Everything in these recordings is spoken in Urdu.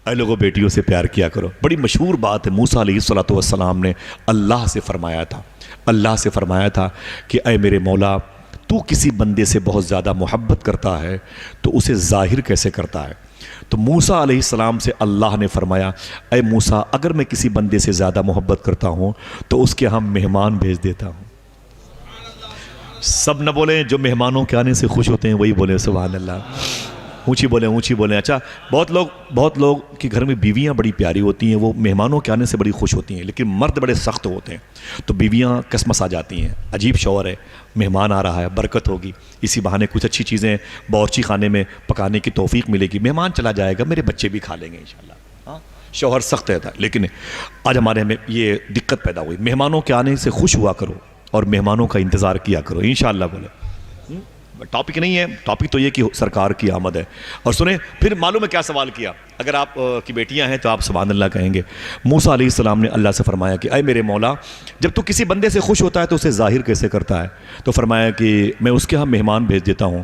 اے لوگوں بیٹیوں سے پیار کیا کرو. بڑی مشہور بات ہے، موسیٰ علیہ السلام نے اللہ سے فرمایا تھا کہ اے میرے مولا تو کسی بندے سے بہت زیادہ محبت کرتا ہے تو اسے ظاہر کیسے کرتا ہے؟ تو موسیٰ علیہ السلام سے اللہ نے فرمایا اے موسیٰ اگر میں کسی بندے سے زیادہ محبت کرتا ہوں تو اس کے ہاں مہمان بھیج دیتا ہوں. سب نہ بولیں، جو مہمانوں کے آنے سے خوش ہوتے ہیں وہی بولیں سبحان اللہ. اونچی بولیں. اچھا، بہت لوگ کے گھر میں بیویاں بڑی پیاری ہوتی ہیں، وہ مہمانوں کے آنے سے بڑی خوش ہوتی ہیں، لیکن مرد بڑے سخت ہوتے ہیں تو بیویاں کسمس آ جاتی ہیں. عجیب شوہر ہے، مہمان آ رہا ہے، برکت ہوگی، اسی بہانے کچھ اچھی چیزیں باورچی خانے میں پکانے کی توفیق ملے گی، مہمان چلا جائے گا، میرے بچے بھی کھا لیں گے انشاءاللہ. شوہر سخت رہتا ہے، لیکن آج ہمارے میں یہ دقت پیدا ہوئی. مہمانوں کے آنے سے خوش ہوا کرو اور مہمانوں کا انتظار کیا کرو انشاءاللہ. بولے ٹاپک نہیں ہے، ٹاپک تو یہ کہ سرکار کی آمد ہے. اور سنیں پھر معلوم ہے کیا سوال کیا. اگر آپ کی بیٹیاں ہیں تو آپ سبحان اللہ کہیں گے. موسیٰ علیہ السلام نے اللہ سے فرمایا کہ اے میرے مولا جب تو کسی بندے سے خوش ہوتا ہے تو اسے ظاہر کیسے کرتا ہے؟ تو فرمایا کہ میں اس کے ہاں مہمان بھیج دیتا ہوں.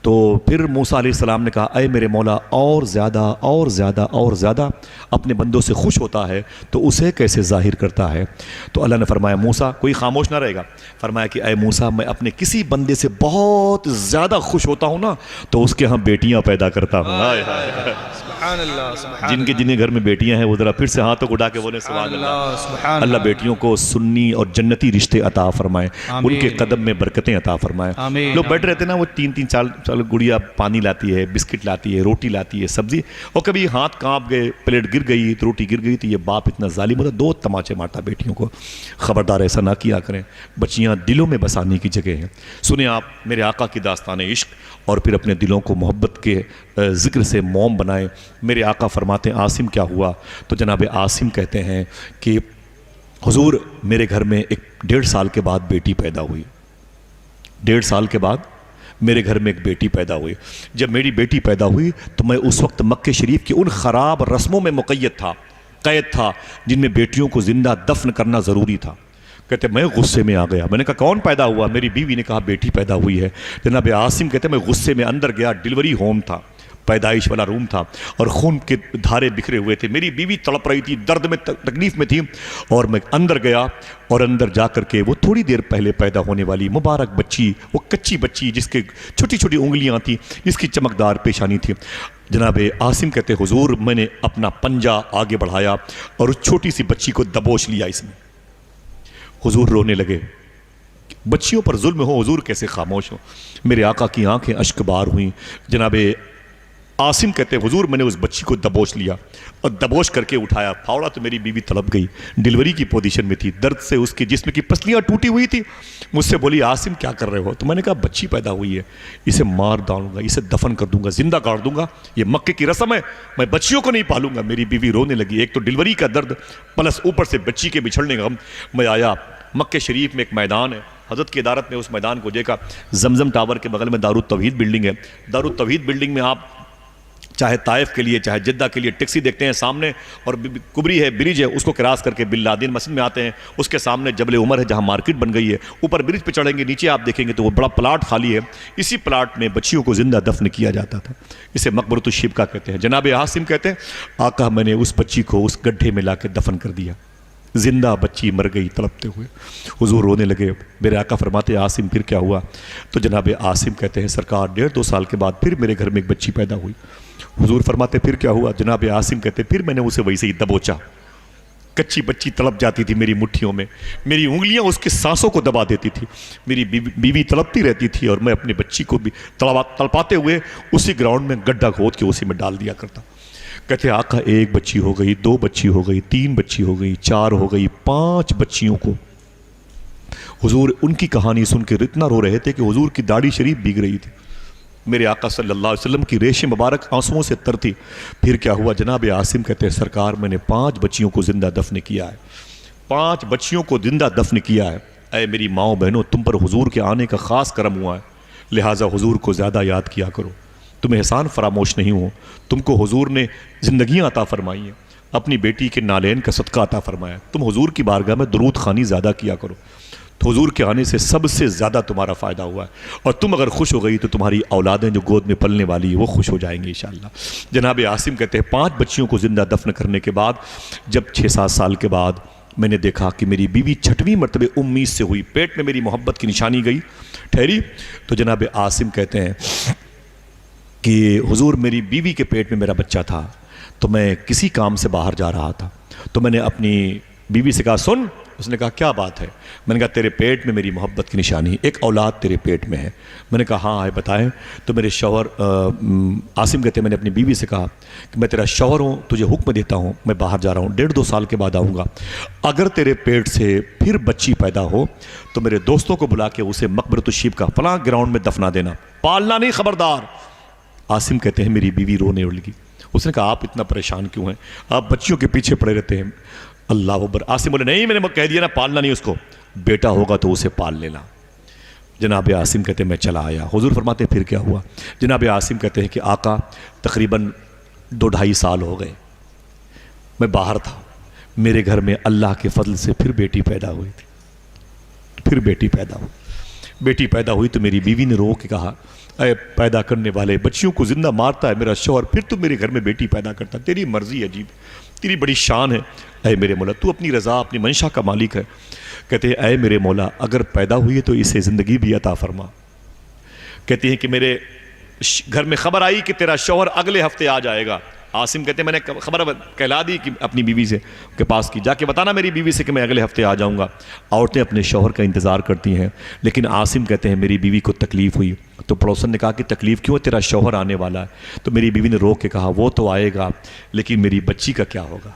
تو پھر موسیٰ علیہ السلام نے کہا اے میرے مولا اور زیادہ اپنے بندوں سے خوش ہوتا ہے تو اسے کیسے ظاہر کرتا ہے؟ تو اللہ نے فرمایا موسیٰ، کوئی خاموش نہ رہے گا، فرمایا کہ اے موسیٰ میں اپنے کسی بندے سے بہت زیادہ خوش ہوتا ہوں نا تو اس کے ہاں بیٹیاں پیدا کرتا ہوں. جن کے گھر میں بیٹیاں ہیں وہ ذرا پھر سے ہاتھوں کو اٹھا کے بولیں سبحان اللہ. اللہ بیٹیوں کو سنی اور جنتی رشتے عطا فرمائے، ان کے قدم میں برکتیں عطا فرمائے. لوگ بیٹھ رہتے نا، وہ 3 سال گڑیا پانی لاتی ہے، بسکٹ لاتی ہے، روٹی لاتی ہے، سبزی، اور کبھی ہاتھ کانپ گئے، پلیٹ گر گئی تو روٹی گر گئی تو یہ باپ اتنا ظالم ہوتا 2 تماچے مارتا بیٹیوں کو. خبردار ایسا نہ کیا کریں، بچیاں دلوں میں بسانے کی جگہ ہیں. سنیں آپ میرے آقا کی داستان عشق اور پھر اپنے دلوں کو محبت کے ذکر سے موم بنائیں. میرے آقا فرماتے ہیں عاصم کیا ہوا؟ تو جناب عاصم کہتے ہیں کہ حضور میرے گھر میں 1.5 سال کے بعد بیٹی پیدا ہوئی. 1.5 سال کے بعد میرے گھر میں ایک بیٹی پیدا ہوئی. جب میری بیٹی پیدا ہوئی تو میں اس وقت مکہ شریف کی ان خراب رسموں میں قید تھا جن میں بیٹیوں کو زندہ دفن کرنا ضروری تھا. کہتے میں غصے میں آ گیا. میں نے کہا کون پیدا ہوا؟ میری بیوی نے کہا بیٹی پیدا ہوئی ہے. جناب عاصم کہتے میں غصے میں اندر گیا. ڈیلیوری ہوم تھا، پیدائش والا روم تھا اور خون کے دھارے بکھرے ہوئے تھے. میری بیوی تڑپ رہی تھی، درد میں تکلیف میں تھی، اور میں اندر گیا اور اندر جا کر کے وہ تھوڑی دیر پہلے پیدا ہونے والی مبارک بچی، وہ کچی بچی جس کے چھوٹی چھوٹی انگلیاں تھیں، جس کی چمکدار پیشانی تھی. جناب عاصم کہتے حضور میں نے اپنا پنجہ آگے بڑھایا اور اس چھوٹی سی بچی کو دبوچ لیا. اس میں حضور رونے لگے. بچیوں پر ظلم ہو حضور کیسے خاموش ہو؟ میرے آقا کی آنکھیں اشک بار ہوئیں. جناب عاصم کہتے حضور میں نے اس بچی کو دبوچ لیا اور دبوچ کر کے اٹھایا. پھاوڑا تو میری بیوی تڑپ گئی، ڈیلیوری کی پوزیشن میں تھی، درد سے اس کے جسم کی پسلیاں ٹوٹی ہوئی تھی. مجھ سے بولی عاصم کیا کر رہے ہو؟ تو میں نے کہا بچی پیدا ہوئی ہے، اسے مار ڈالوں گا، اسے دفن کر دوں گا، زندہ گاڑ دوں گا، یہ مکے کی رسم ہے، میں بچیوں کو نہیں پالوں گا. میری بیوی رونے لگی. ایک تو ڈیلیوری کا درد پلس اوپر سے بچی کے بچھڑنے کا غم. میں آیا مکے شریف میں ایک میدان ہے، حضرت کی ادارت میں اس میدان کو دیکھا. زمزم ٹاور کے بغل میں دارالتوحید بلڈنگ ہے. دارالتوحید بلڈنگ میں آپ چاہے طائف کے لیے چاہے جدہ کے لیے ٹیکسی دیکھتے ہیں سامنے، اور کبری ہے، برج ہے، اس کو کراس کر کے بن لادن مسجد میں آتے ہیں. اس کے سامنے جبل عمر ہے جہاں مارکیٹ بن گئی ہے. اوپر برج پہ چڑھیں گے، نیچے آپ دیکھیں گے تو وہ بڑا پلاٹ خالی ہے. اسی پلاٹ میں بچیوں کو زندہ دفن کیا جاتا تھا. اسے مقبرۃ الشبکہ کہتے ہیں. جناب عاصم کہتے ہیں آقا میں نے اس بچی کو اس گڈھے میں لا کے دفن کر دیا. زندہ بچی مر گئی تڑپتے ہوئے. حضور رونے لگے. میرے آقا فرماتے عاصم پھر کیا ہوا؟ تو جناب عاصم کہتے ہیں سرکار 1.5-2 سال کے بعد پھر میرے گھر میں ایک بچی پیدا ہوئی. حضور فرماتے پھر کیا ہوا؟ جناب عاصم کہتے پھر میں نے اسے ویسے ہی دبوچا. کچی بچی تڑپ جاتی تھی میری مٹھیوں میں، میری انگلیاں اس کے سانسوں کو دبا دیتی تھی. میری بیوی تڑپتی رہتی تھی اور میں اپنی بچی کو بھی تڑپاتے ہوئے اسی گراؤنڈ میں گڈھا کھود کے اسی میں ڈال دیا کرتا. کہتے آقا 1 بچی ہو گئی، 2 بچی ہو گئی، 3 بچی ہو گئی، 4 ہو گئی، 5 بچیوں کو. حضور ان کی کہانی سن کے اتنا رو رہے تھے کہ حضور کی داڑھی شریف بھیگ رہی تھی. میرے آقا صلی اللہ علیہ وسلم کی ریش مبارک آنسوؤں سے تر تھی. پھر کیا ہوا؟ جناب عاصم کہتے ہیں سرکار میں نے 5 بچیوں کو زندہ دفن کیا ہے. 5 بچیوں کو زندہ دفن کیا ہے. اے میری ماؤں بہنوں تم پر حضور کے آنے کا خاص کرم ہوا ہے، لہٰذا حضور کو زیادہ یاد کیا کرو. تم احسان فراموش نہیں ہو. تم کو حضور نے زندگیاں عطا فرمائی ہیں، اپنی بیٹی کے نالین کا صدقہ عطا فرمایا. تم حضور کی بارگاہ میں درود خوانی زیادہ کیا کرو. تو حضور کے آنے سے سب سے زیادہ تمہارا فائدہ ہوا ہے، اور تم اگر خوش ہو گئی تو تمہاری اولادیں جو گود میں پلنے والی ہیں وہ خوش ہو جائیں گی انشاءاللہ۔ جناب عاصم کہتے ہیں 5 بچیوں کو زندہ دفن کرنے کے بعد جب 6-7 سال کے بعد میں نے دیکھا کہ میری بیوی 6ویں مرتبہ امید سے ہوئی، پیٹ میں میری محبت کی نشانی گئی ٹھہری، تو جناب عاصم کہتے ہیں کہ حضور میری بیوی کے پیٹ میں میرا بچہ تھا، تو میں کسی کام سے باہر جا رہا تھا، تو میں نے اپنی بیوی سے کہا سن، اس نے کہا کیا بات ہے؟ میں نے کہا تیرے پیٹ میں میری محبت کی نشانی، ایک اولاد تیرے پیٹ میں ہے۔ میں نے کہا ہاں ہے بتائیں۔ تو میرے شوہر عاصم کہتے ہیں میں نے اپنی بیوی سے کہا کہ میں تیرا شوہر ہوں، تجھے حکم دیتا ہوں، میں باہر جا رہا ہوں، 1.5-2 سال کے بعد آؤں گا، اگر تیرے پیٹ سے پھر بچی پیدا ہو تو میرے دوستوں کو بلا کے اسے مقبرۃ الشیب کا فلاں گراؤنڈ میں دفنا دینا، پالنا نہیں، خبردار۔ عاصم کہتے ہیں میری بیوی رونے لگی، اس نے کہا آپ اتنا پریشان کیوں ہیں، آپ بچیوں کے پیچھے پڑے رہتے ہیں۔ اللہ اکبر۔ عاصم بولے نہیں، میں نے کہہ دیا نا پالنا نہیں اس کو، بیٹا ہوگا تو اسے پال لینا۔ جناب عاصم کہتے ہیں میں چلا آیا۔ حضور فرماتے ہیں پھر کیا ہوا؟ جناب عاصم کہتے ہیں کہ آقا تقریباً 2-2.5 سال ہو گئے، میں باہر تھا، میرے گھر میں اللہ کے فضل سے پھر بیٹی پیدا ہوئی تھی، پھر بیٹی پیدا ہوئی۔ بیٹی پیدا ہوئی تو میری بیوی نے رو کے کہا اے پیدا کرنے والے، بچیوں کو زندہ مارتا ہے میرا شوہر، پھر تو میرے گھر میں بیٹی پیدا کرتا، تیری مرضی عجیب، تیری بڑی شان ہے اے میرے مولا، تو اپنی رضا اپنی منشا کا مالک ہے۔ کہتے ہیں اے میرے مولا اگر پیدا ہوئی ہے تو اسے زندگی بھی عطا فرما۔ کہتے ہیں کہ میرے گھر میں خبر آئی کہ تیرا شوہر اگلے ہفتے آ جائے گا۔ عاصم کہتے ہیں میں نے خبر کہلا دی کہ اپنی بیوی سے کے پاس کی، جا کے بتانا میری بیوی سے کہ میں اگلے ہفتے آ جاؤں گا۔ عورتیں اپنے شوہر کا انتظار کرتی ہیں، لیکن عاصم کہتے ہیں میری بیوی کو تکلیف ہوئی، تو پڑوسن نے کہا کہ تکلیف کیوں ہے، تیرا شوہر آنے والا ہے۔ تو میری بیوی نے رو کے کہا وہ تو آئے گا، لیکن میری بچی کا کیا ہوگا؟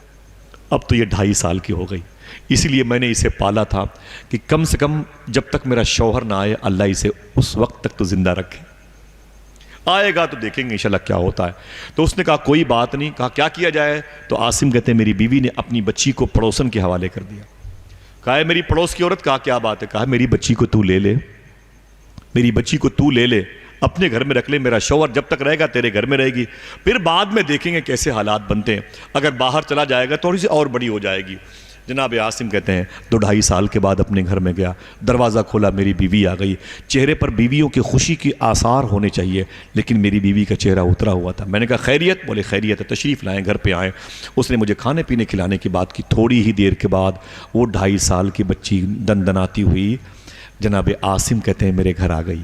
اب تو یہ 2.5 سال کی ہو گئی، اسی لیے میں نے اسے پالا تھا کہ کم سے کم جب تک میرا شوہر نہ آئے اللہ اسے اس وقت تک تو زندہ رکھے، آئے گا تو دیکھیں گے انشاءاللہ کیا ہوتا ہے۔ تو اس نے کہا کوئی بات نہیں، کہا کیا کیا جائے؟ تو عاصم کہتے ہیں میری بیوی نے اپنی بچی کو پڑوسن کے حوالے کر دیا، کہا ہے میری پڑوس کی عورت، کہا کیا بات ہے؟ کہا میری بچی کو تو لے لے، میری بچی کو تو لے لے، اپنے گھر میں رکھ لے، میرا شوہر جب تک رہے گا تیرے گھر میں رہے گی، پھر بعد میں دیکھیں گے کیسے حالات بنتے ہیں، اگر باہر چلا جائے گا تھوڑی سی اور بڑی ہو جائے گی۔ جناب عاصم کہتے ہیں 2-2.5 سال کے بعد اپنے گھر میں گیا، دروازہ کھولا، میری بیوی آ گئی، چہرے پر بیویوں کی خوشی کی آثار ہونے چاہیے، لیکن میری بیوی کا چہرہ اترا ہوا تھا۔ میں نے کہا خیریت؟ بولے خیریت ہے، تشریف لائیں، گھر پہ آئیں۔ اس نے مجھے کھانے پینے کھلانے کی بات کی، تھوڑی ہی دیر کے بعد وہ 2.5 سال کی بچی دندناتی ہوئی جناب عاصم کہتے ہیں میرے گھر آ گئی۔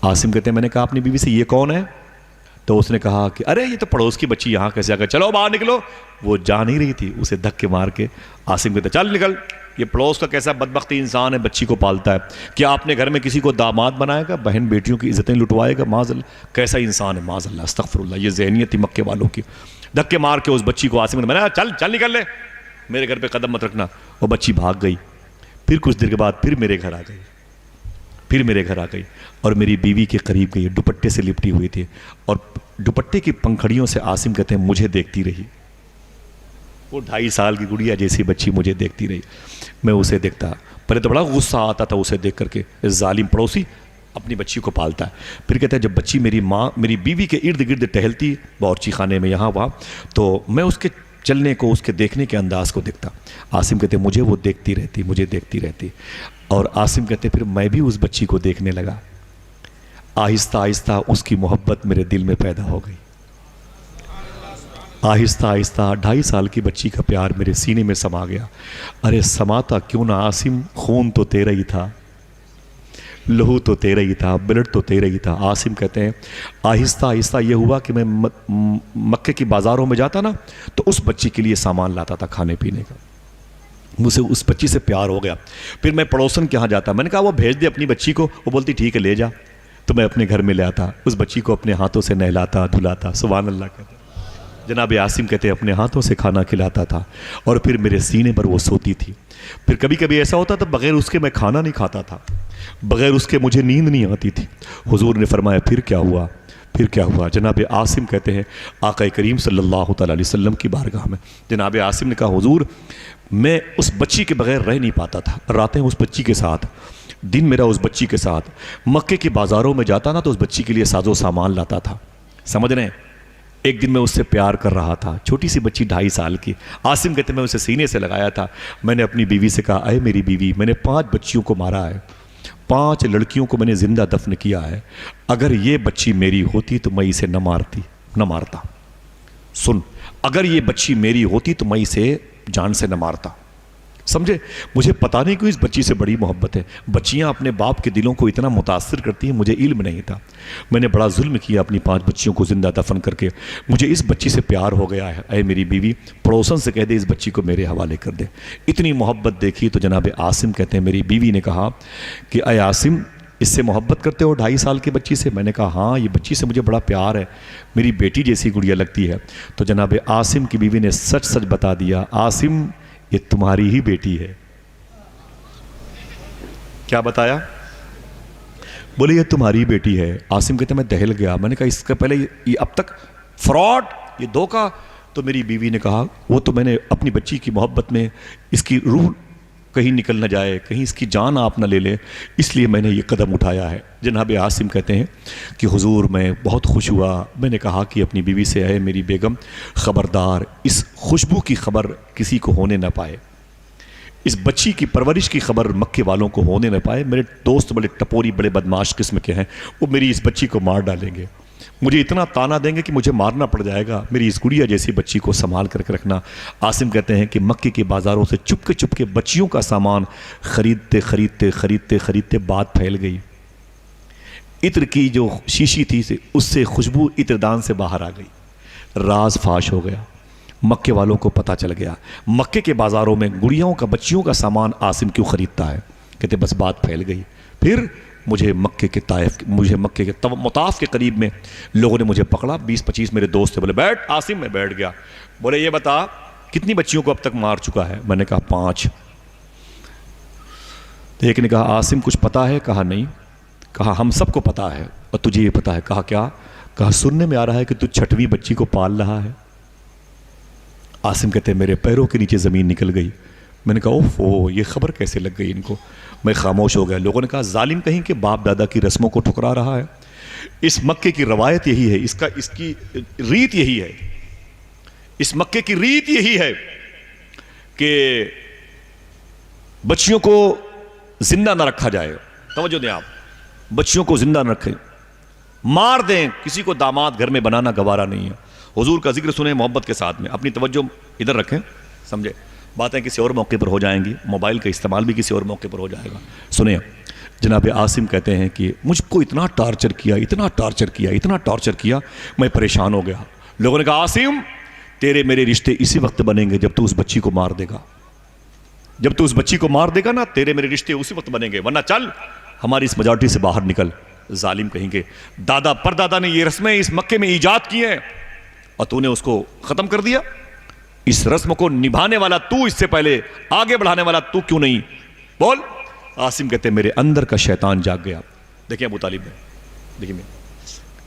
عاصم کہتے ہیں میں نے کہا اپنی بیوی سے یہ کون ہے؟ تو اس نے کہا کہ ارے یہ تو پڑوس کی بچی یہاں کیسے آ گئی، چلو باہر نکلو۔ وہ جا نہیں رہی تھی، اسے دھکے مار کے عاصم کہتے چل نکل، یہ پڑوس کا کیسا بدبختی انسان ہے، بچی کو پالتا ہے، کیا آپ نے گھر میں کسی کو داماد بنائے گا، بہن بیٹیوں کی عزتیں لٹوائے گا، معاذ اللہ، کیسا انسان ہے، معاذ اللہ، استغفر اللہ، یہ ذہنیت تھی مکے والوں کی۔ دھکے مار کے اس بچی کو عاصم نے میں نے کہا چل نکل لے، میرے گھر پہ قدم مت رکھنا۔ وہ بچی بھاگ گئی، پھر کچھ دیر کے بعد پھر میرے گھر آ گئی، پھر میرے گھر آ گئی اور میری بیوی کے قریب گئی، دوپٹے سے لپٹی ہوئی تھی اور دوپٹے کی پنکھڑیوں سے عاصم کہتے ہیں مجھے دیکھتی رہی، وہ 2.5 سال کی گڑیا جیسی بچی مجھے دیکھتی رہی۔ میں اسے دیکھتا، پہلے تو بڑا غصہ آتا تھا اسے دیکھ کر کے، ظالم پڑوسی اپنی بچی کو پالتا ہے۔ پھر کہتا ہے جب بچی میری ماں میری بیوی کے ارد گرد ٹہلتی باورچی خانے میں یہاں وہاں، تو میں اس کے چلنے کو، اس کے دیکھنے کے انداز کو دیکھتا۔ عاصم کہتے ہیں مجھے وہ دیکھتی رہتی، مجھے دیکھتی رہتی، اور عاصم کہتے ہیں پھر میں بھی اس بچی کو دیکھنے لگا، آہستہ آہستہ اس کی محبت میرے دل میں پیدا ہو گئی، آہستہ آہستہ 2.5 سال کی بچی کا پیار میرے سینے میں سما گیا۔ ارے سماتا کیوں نہ عاصم، خون تو تیرا ہی تھا، لہو تو تیرا ہی تھا، بلڈ تو تیرا ہی تھا۔ عاصم کہتے ہیں آہستہ آہستہ یہ ہوا کہ میں مکے کی بازاروں میں جاتا نا تو اس بچی کے لیے سامان لاتا تھا کھانے پینے کا، مجھے اس بچی سے پیار ہو گیا۔ پھر میں پڑوسن کے ہاں جاتا، میں نے کہا وہ بھیج دے اپنی بچی کو، وہ بولتی ٹھیک ہے لے جا، تو میں اپنے گھر میں لے آتا، اس بچی کو اپنے ہاتھوں سے نہلاتا دھلاتا، سبحان اللہ کہتے۔ جناب عاصم کہتے ہیں اپنے ہاتھوں سے کھانا کھلاتا تھا اور پھر میرے سینے پر وہ سوتی تھی۔ پھر کبھی کبھی ایسا ہوتا تھا بغیر اس کے میں کھانا نہیں کھاتا تھا، بغیر اس کے مجھے نیند نہیں آتی تھی۔ حضور نے فرمایا پھر کیا ہوا، پھر کیا ہوا؟ جناب عاصم کہتے ہیں آقا کریم صلی اللہ تعالیٰ علیہ وسلم کی بارگاہ میں جناب عاصم نے کہا حضور میں اس بچی کے بغیر رہ نہیں پاتا تھا، راتیں اس بچی کے ساتھ، دن میرا اس بچی کے ساتھ، مکے کی بازاروں میں جاتا نا تو اس بچی کے لیے ساز و سامان لاتا تھا۔ سمجھ رہے ہیں؟ ایک دن میں اس سے پیار کر رہا تھا، چھوٹی سی بچی 2.5 سال کی. عاصم کہتے ہیں میں اسے سینے سے لگایا تھا. میں نے اپنی بیوی سے کہا اے میری بیوی، میں نے 5 بچیوں کو مارا ہے، 5 لڑکیوں کو میں نے زندہ دفن کیا ہے. اگر یہ بچی میری ہوتی تو میں اسے نہ مارتا. سن، اگر یہ بچی میری ہوتی تو میں اسے جان سے نہ مارتا. سمجھے؟ مجھے پتہ نہیں کیوں اس بچی سے بڑی محبت ہے. بچیاں اپنے باپ کے دلوں کو اتنا متاثر کرتی ہیں، مجھے علم نہیں تھا. میں نے بڑا ظلم کیا اپنی 5 بچیوں کو زندہ دفن کر کے. مجھے اس بچی سے پیار ہو گیا ہے. اے میری بیوی، پڑوسن سے کہہ دے اس بچی کو میرے حوالے کر دے. اتنی محبت دیکھی تو جناب عاصم کہتے ہیں میری بیوی نے کہا کہ اے عاصم، اس سے محبت کرتے ہو 2.5 سال کی بچی سے؟ میں نے کہا ہاں، یہ بچی سے مجھے بڑا پیار ہے، میری بیٹی جیسی گڑیا لگتی ہے. تو جناب عاصم کی بیوی نے سچ سچ بتا دیا، عاصم یہ تمہاری ہی بیٹی ہے. کیا بتایا؟ بولے یہ تمہاری بیٹی ہے. عاصم کہتے ہیں میں دہل گیا. میں نے کہا اس کا پہلے یہ اب تک فراڈ، یہ دھوکہ. تو میری بیوی نے کہا وہ تو میں نے اپنی بچی کی محبت میں اس کی روح کہیں نکل نہ جائے، کہیں اس کی جان آپ نہ لے لیں، اس لیے میں نے یہ قدم اٹھایا ہے. جناب عاصم کہتے ہیں کہ حضور میں بہت خوش ہوا. میں نے کہا کہ اپنی بیوی سے اے میری بیگم، خبردار اس خوشبو کی خبر کسی کو ہونے نہ پائے، اس بچی کی پرورش کی خبر مکے والوں کو ہونے نہ پائے. میرے دوست بڑے ٹپوری، بڑے بدماش قسم کے ہیں، وہ میری اس بچی کو مار ڈالیں گے، مجھے اتنا تانا دیں گے کہ مجھے مارنا پڑ جائے گا. میری اس گڑیا جیسی بچی کو سنبھال کر کے رکھنا. عاصم کہتے ہیں کہ مکے کے بازاروں سے چپ کے بچیوں کا سامان خریدتے بات پھیل گئی. عطر کی جو شیشی تھی اس سے خوشبو عطردان سے باہر آ گئی. راز فاش ہو گیا، مکے والوں کو پتہ چل گیا. مکے کے بازاروں میں گڑیاؤں کا، بچیوں کا سامان عاصم کیوں خریدتا ہے؟ کہتے بس بات پھیل گئی. پھر مجھے مکے کے مطاف کے قریب میں لوگوں نے مجھے پکڑا. 20-25 میرے دوست تھے. بولے بیٹھ عاصم. میں بیٹھ گیا. بولے یہ بتا کتنی بچیوں کو اب تک مار چکا ہے؟ میں نے کہا 5. تو ایک نے کہا عاصم کچھ پتا ہے؟ کہا نہیں. کہا ہم سب کو پتا ہے اور تجھے یہ پتا ہے. کہا کیا؟ کہا سننے میں آ رہا ہے کہ تو 6ویں بچی کو پال رہا ہے. عاصم کہتے ہیں میرے پیروں کے نیچے زمین نکل گئی. میں نے کہا اوہ یہ خبر کیسے لگ گئی ان کو؟ میں خاموش ہو گیا. لوگوں نے کہا ظالم کہیں کہ باپ دادا کی رسموں کو ٹھکرا رہا ہے. اس مکے کی روایت یہی ہے، اس کی ریت یہی ہے، اس مکے کی ریت یہی ہے کہ بچیوں کو زندہ نہ رکھا جائے. توجہ دیں آپ، بچیوں کو زندہ نہ رکھیں، مار دیں. کسی کو داماد گھر میں بنانا گوارا نہیں ہے. حضور کا ذکر سنیں محبت کے ساتھ میں. اپنی توجہ ادھر رکھیں. سمجھے؟ باتیں کسی اور موقع پر ہو جائیں گی، موبائل کا استعمال بھی کسی اور موقع پر ہو جائے گا. سنیں، جناب عاصم کہتے ہیں کہ مجھ کو اتنا ٹارچر کیا، میں پریشان ہو گیا. لوگوں نے کہا عاصم تیرے میرے رشتے اسی وقت بنیں گے جب تو اس بچی کو مار دے گا. جب تو اس بچی کو مار دے گا نا، تیرے میرے رشتے اسی وقت بنیں گے، ورنہ چل ہماری اس میجارٹی سے باہر نکل. ظالم کہیں گے، دادا پردادا نے یہ رسمیں اس مکے میں ایجاد کی ہیں اور تو نے اس کو ختم کر دیا. اس رسم کو نبھانے والا تو، اس سے پہلے آگے بڑھانے والا تو کیوں نہیں؟ بول. عاصم کہتے ہیں میرے اندر کا شیطان جاگ گیا. دیکھیں ابو طالب دیکھیں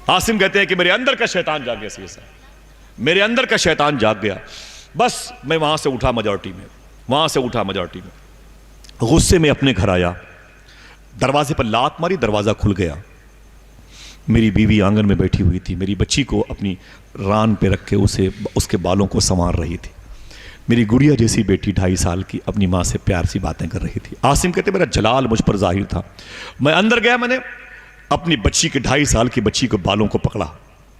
عاصم کہتے ہیں کہ میرے اندر کا شیطان جاگ گیا. سیدھا میرے اندر کا شیطان جاگ گیا. بس میں وہاں سے اٹھا میجارٹی میں، غصے میں اپنے گھر آیا. دروازے پر لات ماری، دروازہ کھل گیا. میری بیوی آنگن میں بیٹھی ہوئی تھی، میری بچی کو اپنی ران پہ رکھ کے اس کے بالوں کو سنوار رہی تھی. میری گڑیا جیسی بیٹی 2.5 سال کی اپنی ماں سے پیار سی باتیں کر رہی تھی. عاصم کہتے میرا جلال مجھ پر ظاہر تھا. میں اندر گیا، میں نے اپنی بچی کے 2.5 سال کی بچی کو بالوں کو پکڑا.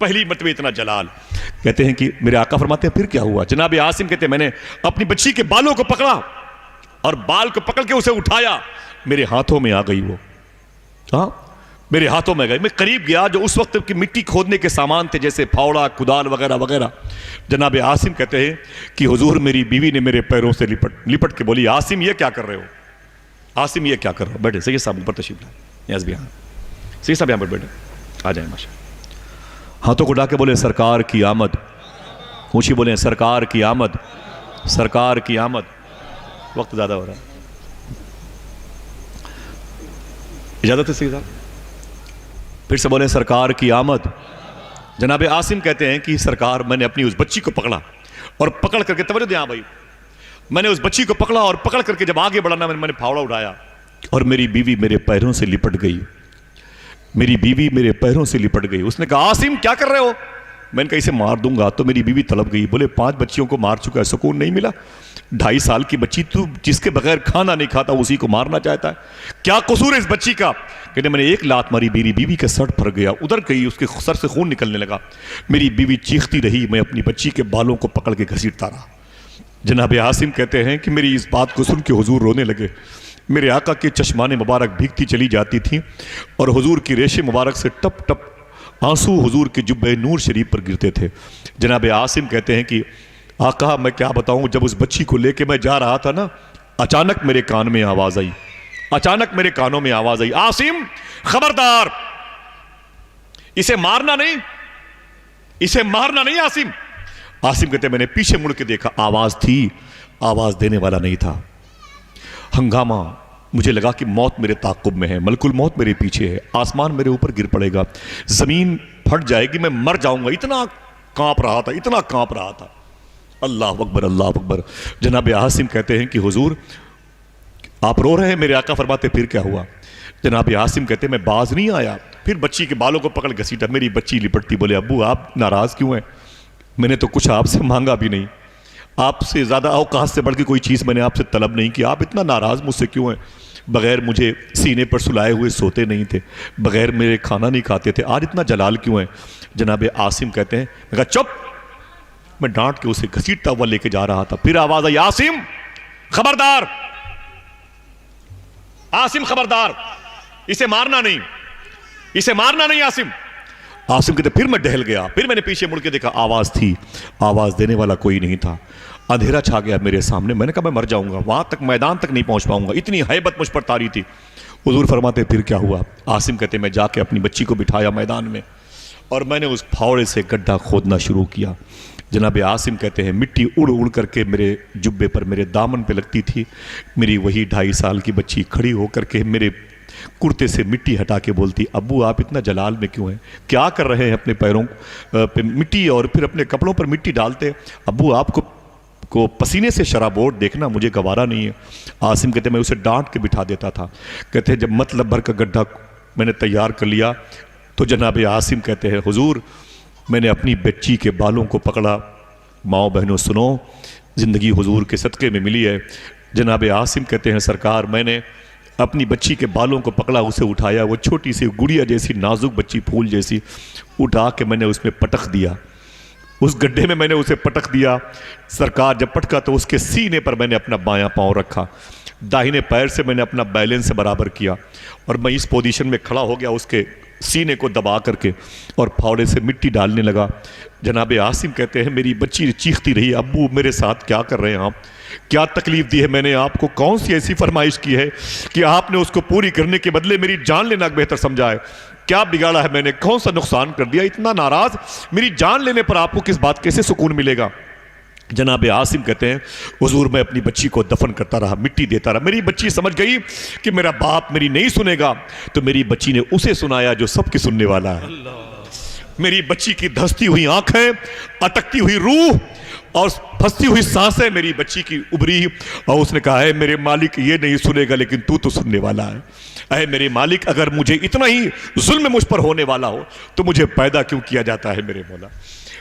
پہلی مرتبہ اتنا جلال. کہتے ہیں کہ میرے آقا فرماتے ہیں پھر کیا ہوا؟ جناب عاصم کہتے ہیں میں نے اپنی بچی کے بالوں کو پکڑا اور بال کو پکڑ کے اسے اٹھایا. میرے ہاتھوں میں آ گئی وہ. ہاں میرے ہاتھوں میں گئی. میں قریب گیا، جو اس وقت کی مٹی کھودنے کے سامان تھے جیسے پھاوڑا، کدال وغیرہ وغیرہ. جناب عاصم کہتے ہیں کہ حضور میری بیوی نے میرے پیروں سے لپٹ کے بولی عاصم یہ کیا کر رہے ہو؟ عاصم یہ کیا کر رہے ہو؟ بیٹھے سید صاحب پر تشریف لائیں. یس بھی ہاں سید صاحب یہاں پر بیٹھے، آ جائیں. ماشاء ہاتھوں کو اٹھا کے بولے سرکار کی آمد. اونچی بولیں سرکار کی آمد، سرکار کی آمد. وقت زیادہ ہو رہا ہے، اجازت ہے سید صاحب؟ پھر سے بولیں سرکار کی آمد. جناب عاصم کہتے ہیں کہ سرکار میں نے اپنی اس بچی کو پکڑا اور پکڑ کر کے، توجہ دیں بھائی، میں نے اس بچی کو پکڑا اور پکڑ کر کے جب آگے بڑھانا میں نے پھاوڑا اٹھایا اور میری بیوی میرے پیروں سے لپٹ گئی. میری بیوی میرے پیروں سے لپٹ گئی. اس نے کہا عاصم کیا کر رہے ہو؟ میں نے کہا اسے مار دوں گا تو میری بیوی تڑپ گئی. بولے 5 بچیوں کو مار چکا ہے, سکون نہیں ملا؟ 2.5 سال کی بچی, تو جس کے بغیر کھانا نہیں کھاتا اسی کو مارنا چاہتا ہے, کیا قصور ہے اس بچی کا؟ کہتے میں نے ایک لات ماری, میری بیوی کا سر پھر گیا, ادھر گئی, اس کے سر سے خون نکلنے لگا. میری بیوی چیختی رہی, میں اپنی بچی کے بالوں کو پکڑ کے گھسیٹتا رہا. جناب عاصم کہتے ہیں کہ میری اس بات کو سن کے حضور رونے لگے. میرے آقا کے چشمان مبارک بھیگتی چلی جاتی تھیں اور حضور کی ریش مبارک سے ٹپ ٹپ آنسو حضور کے جبہ نور شریف پر گرتے تھے. جناب عاصم کہتے ہیں کہ آقا میں کیا بتاؤں, جب اس بچی کو لے کے میں جا رہا تھا نا, اچانک میرے کان میں آواز آئی, اچانک میرے کانوں میں آواز آئی, عاصم خبردار, اسے مارنا نہیں, اسے مارنا نہیں عاصم. عاصم کہتے ہیں میں نے پیچھے مڑ کے دیکھا, آواز تھی, آواز دینے والا نہیں تھا. ہنگامہ, مجھے لگا کہ موت میرے تعاقب میں ہے, ملک الموت میرے پیچھے ہے, آسمان میرے اوپر گر پڑے گا, زمین پھٹ جائے گی, میں مر جاؤں گا. اتنا کانپ رہا تھا, اتنا کانپ رہا تھا. اللہ اکبر, اللہ اکبر. جناب عاصم کہتے ہیں کہ حضور آپ رو رہے ہیں. میرے آقا فرماتے پھر کیا ہوا؟ جناب عاصم کہتے ہیں میں باز نہیں آیا, پھر بچی کے بالوں کو پکڑ گھسیٹا. میری بچی لپٹتی, بولے ابو آپ ناراض کیوں ہیں؟ میں نے تو کچھ آپ سے مانگا بھی نہیں, آپ سے زیادہ اوقات سے بڑھ کے کوئی چیز میں نے آپ سے طلب نہیں کی, آپ اتنا ناراض مجھ سے کیوں ہیں؟ بغیر مجھے سینے پر سلائے ہوئے سوتے نہیں تھے, بغیر میرے کھانا نہیں کھاتے تھے, آج اتنا جلال کیوں ہے؟ جناب عاصم کہتے ہیں میں کہا چپ, میں ڈانٹ کے اسے گھسیٹتا ہوا لے کے جا رہا تھا. پھر آواز آئی, عاصم خبردار, عاصم خبردار, اسے مارنا نہیں, اسے مارنا نہیں عاصم. عاصم کہتے پھر میں ڈہل گیا, پھر میں نے پیچھے مڑ کے دیکھا, آواز تھی, آواز دینے والا کوئی نہیں تھا. اندھیرا چھا گیا میرے سامنے. میں نے کہا میں مر جاؤں گا, وہاں تک میدان تک نہیں پہنچ پاؤں گا, اتنی ہیبت مجھ پر طاری تھی. حضور فرماتے پھر کیا ہوا؟ عاصم کہتے میں جا کے اپنی بچی کو بٹھایا میدان میں اور میں نے اس پھاوڑے سے گڈھا کھودنا شروع کیا. جناب عاصم کہتے ہیں مٹی اڑ اڑ کر کے میرے جبے پر, میرے دامن پہ لگتی تھی. میری وہی 2.5 سال کی بچی کھڑی ہو کر کے میرے کرتے سے مٹی ہٹا کے بولتی, ابو آپ اتنا جلال میں کیوں ہیں؟ کیا کر رہے ہیں؟ اپنے پیروں پہ مٹی اور پھر اپنے کپڑوں پر مٹی ڈالتے. ابو آپ کو پسینے سے شرابور دیکھنا مجھے گوارا نہیں ہے. عاصم کہتے میں اسے ڈانٹ کے بٹھا دیتا تھا. کہتے جب مطلب بھر کا گڈھا میں نے تیار کر لیا تو جناب عاصم کہتے ہیں حضور میں نے اپنی بچی کے بالوں کو پکڑا. ماؤں بہنوں سنو, زندگی حضور کے صدقے میں ملی ہے. جناب عاصم کہتے ہیں سرکار میں نے اپنی بچی کے بالوں کو پکڑا, اسے اٹھایا, وہ چھوٹی سی گڑیا جیسی نازک بچی پھول جیسی, اٹھا کے میں نے اس میں پٹک دیا, اس گڈھے میں نے اسے پٹک دیا. سرکار جب پٹکا تو اس کے سینے پر میں نے اپنا بایاں پاؤں رکھا, داہنے پیر سے میں نے اپنا بیلنس برابر کیا اور میں اس پوزیشن میں کھڑا ہو گیا اس کے سینے کو دبا کر کے اور پھاوڑے سے مٹی ڈالنے لگا. جناب عاصم کہتے ہیں میری بچی چیختی رہی, ابو میرے ساتھ کیا کر رہے ہیں آپ؟ کیا تکلیف دی ہے میں نے آپ کو؟ کون سی ایسی فرمائش کی ہے کہ آپ نے اس کو پوری کرنے کے بدلے میری جان لینا بہتر سمجھا ہے؟ کیا بگاڑا ہے میں نے؟ کون سا نقصان کر دیا؟ اتنا ناراض, میری جان لینے پر آپ کو کس بات کیسے سکون ملے گا؟ جناب عاصم کہتے ہیں حضور میں اپنی بچی کو دفن کرتا رہا, مٹی دیتا رہا. میری بچی سمجھ گئی کہ میرا باپ میری نہیں سنے گا, تو میری بچی نے اسے سنایا جو سب کی سننے والا ہے. میری بچی کی دھستی ہوئی آنکھیں, اٹکتی ہوئی روح اور پھنستی ہوئی سانسیں میری بچی کی ابری, اور اس نے کہا اے میرے مالک یہ نہیں سنے گا لیکن تو سننے والا ہے. اے میرے مالک اگر مجھے اتنا ہی ظلم مجھ پر ہونے والا ہو تو مجھے پیدا کیوں کیا جاتا ہے میرے مولا؟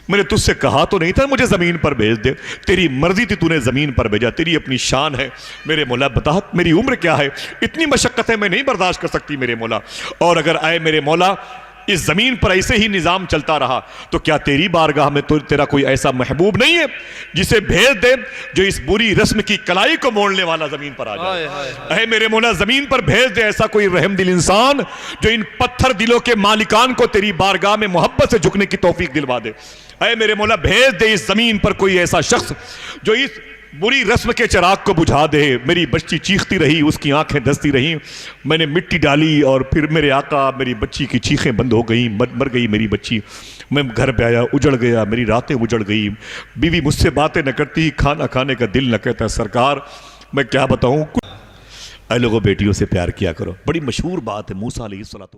میں نے تجھ سے کہا تو نہیں تھا مجھے زمین پر بھیج دے, تیری مرضی تھی تو نے زمین پر بھیجا, تیری اپنی شان ہے میرے مولا. بتا میری عمر کیا ہے, اتنی مشقت ہے میں نہیں برداشت کر سکتی میرے مولا. اور اگر اے میرے مولا اس زمین پر ایسے ہی نظام چلتا رہا تو کیا تیری بارگاہ میں تو تیرا کوئی ایسا محبوب نہیں ہے جسے بھیج دے جو اس بری رسم کی کلائی کو موڑنے والا زمین پر آ جائے؟ اے میرے مولا زمین پر بھیج دے ایسا کوئی رحم دل انسان جو ان پتھر دلوں کے مالکان کو تیری بارگاہ میں محبت سے جھکنے کی توفیق دلوا دے. اے میرے مولا بھیج دے اس زمین پر کوئی ایسا شخص جو اس بری رسم کے چراغ کو بجھا دے. میری بچی چیختی رہی, اس کی آنکھیں دھستی رہیں, میں نے مٹی ڈالی اور پھر میرے آقا میری بچی کی چیخیں بند ہو گئیں, مر گئی میری بچی. میں گھر پہ آیا, اجڑ گیا, میری راتیں اجڑ گئی. بیوی مجھ سے باتیں نہ کرتی, کھانا کھانے کا دل نہ کہتا. سرکار میں کیا بتاؤں. اے لوگوں بیٹیوں سے پیار کیا کرو, بڑی مشہور بات ہے. موسیٰ علیہ السلام